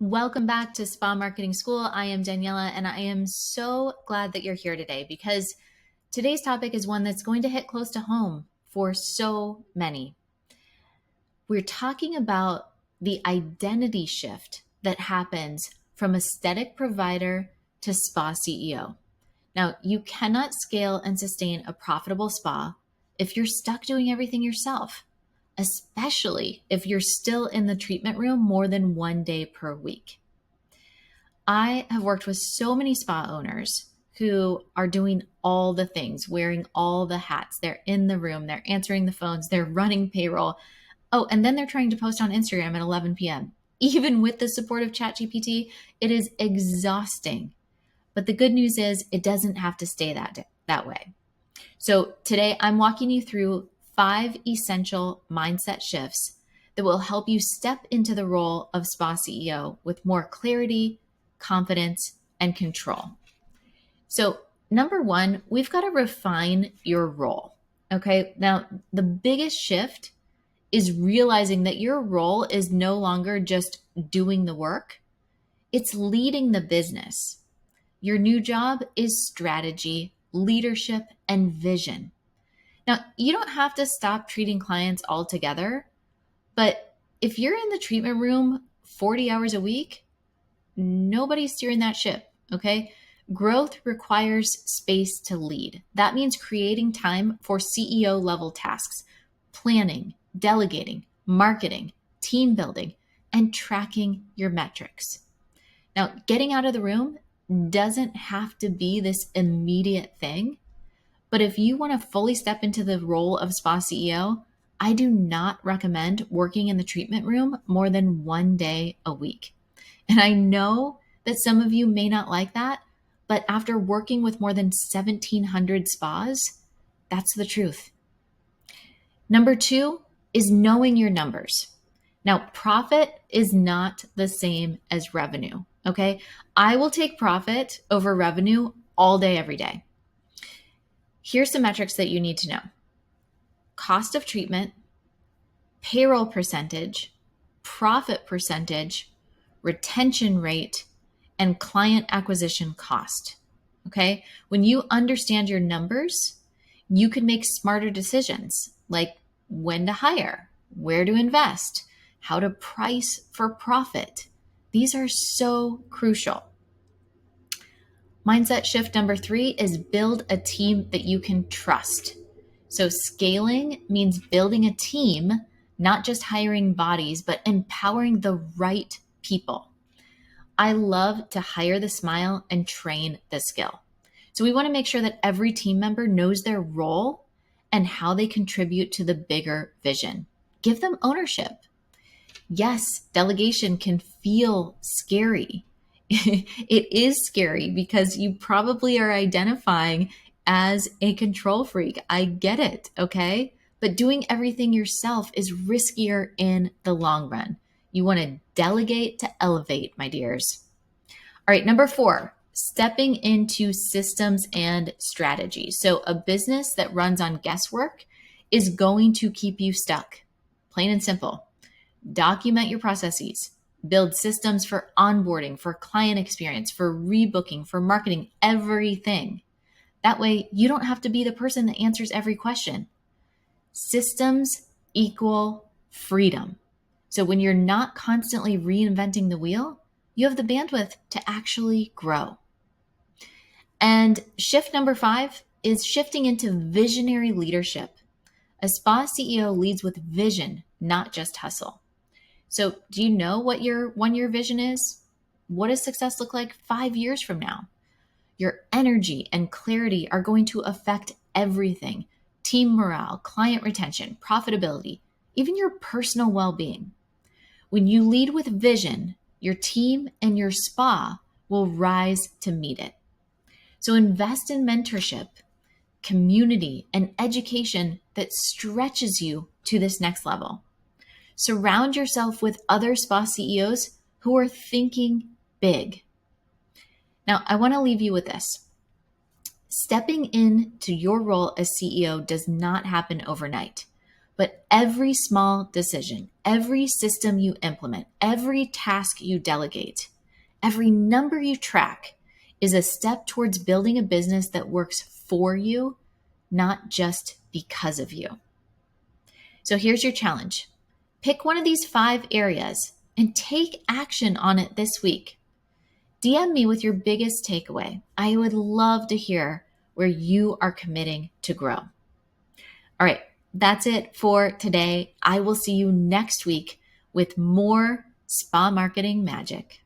Welcome back to Spa Marketing School. I am Daniela, and I am so glad that you're here today because today's topic is one that's going to hit close to home for so many. We're talking about the identity shift that happens from aesthetic provider to spa CEO. Now, you cannot scale and sustain a profitable spa if you're stuck doing everything yourself, especially if you're still in the treatment room more than 1 day per week. I have worked with so many spa owners who are doing all the things, wearing all the hats. They're in the room, they're answering the phones, they're running payroll. Oh, and then they're trying to post on Instagram at 11 p.m. Even with the support of ChatGPT, it is exhausting. But the good news is it doesn't have to stay that way. So today I'm walking you through 5 essential mindset shifts that will help you step into the role of spa CEO with more clarity, confidence, and control. So number 1, we've got to refine your role. Okay. Now, the biggest shift is realizing that your role is no longer just doing the work. It's leading the business. Your new job is strategy, leadership, and vision. Now, you don't have to stop treating clients altogether, but if you're in the treatment room 40 hours a week, nobody's steering that ship, okay? Growth requires space to lead. That means creating time for CEO level tasks, planning, delegating, marketing, team building, and tracking your metrics. Now, getting out of the room doesn't have to be this immediate thing, but if you want to fully step into the role of spa CEO, I do not recommend working in the treatment room more than 1 day a week. And I know that some of you may not like that, but after working with more than 1,700 spas, that's the truth. Number 2 is knowing your numbers. Now, profit is not the same as revenue, okay? I will take profit over revenue all day, every day. Here's some metrics that you need to know. Cost of treatment, payroll percentage, profit percentage, retention rate, and client acquisition cost. Okay? When you understand your numbers, you can make smarter decisions like when to hire, where to invest, how to price for profit. These are so crucial. Mindset shift number 3 is build a team that you can trust. So scaling means building a team, not just hiring bodies, but empowering the right people. I love to hire the smile and train the skill. So we want to make sure that every team member knows their role and how they contribute to the bigger vision. Give them ownership. Yes, delegation can feel scary. It is scary because you probably are identifying as a control freak. I get it, okay? But doing everything yourself is riskier in the long run. You want to delegate to elevate, my dears. All right, number 4, stepping into systems and strategy. So a business that runs on guesswork is going to keep you stuck, plain and simple. Document your processes. Build systems for onboarding, for client experience, for rebooking, for marketing, everything. That way, you don't have to be the person that answers every question. Systems equal freedom. So when you're not constantly reinventing the wheel, you have the bandwidth to actually grow. And shift number 5 is shifting into visionary leadership. A spa CEO leads with vision, not just hustle. So do you know what your 1-year vision is? What does success look like 5 years from now? Your energy and clarity are going to affect everything: team morale, client retention, profitability, even your personal well-being. When you lead with vision, your team and your spa will rise to meet it. So invest in mentorship, community, and education that stretches you to this next level. Surround yourself with other spa CEOs who are thinking big. Now, I want to leave you with this. Stepping into your role as CEO does not happen overnight, But every small decision, every system you implement, every task you delegate, every number you track is a step towards building a business that works for you, not just because of you. So here's your challenge. Pick one of these 5 areas and take action on it this week. DM me with your biggest takeaway. I would love to hear where you are committing to grow. All right, that's it for today. I will see you next week with more spa marketing magic.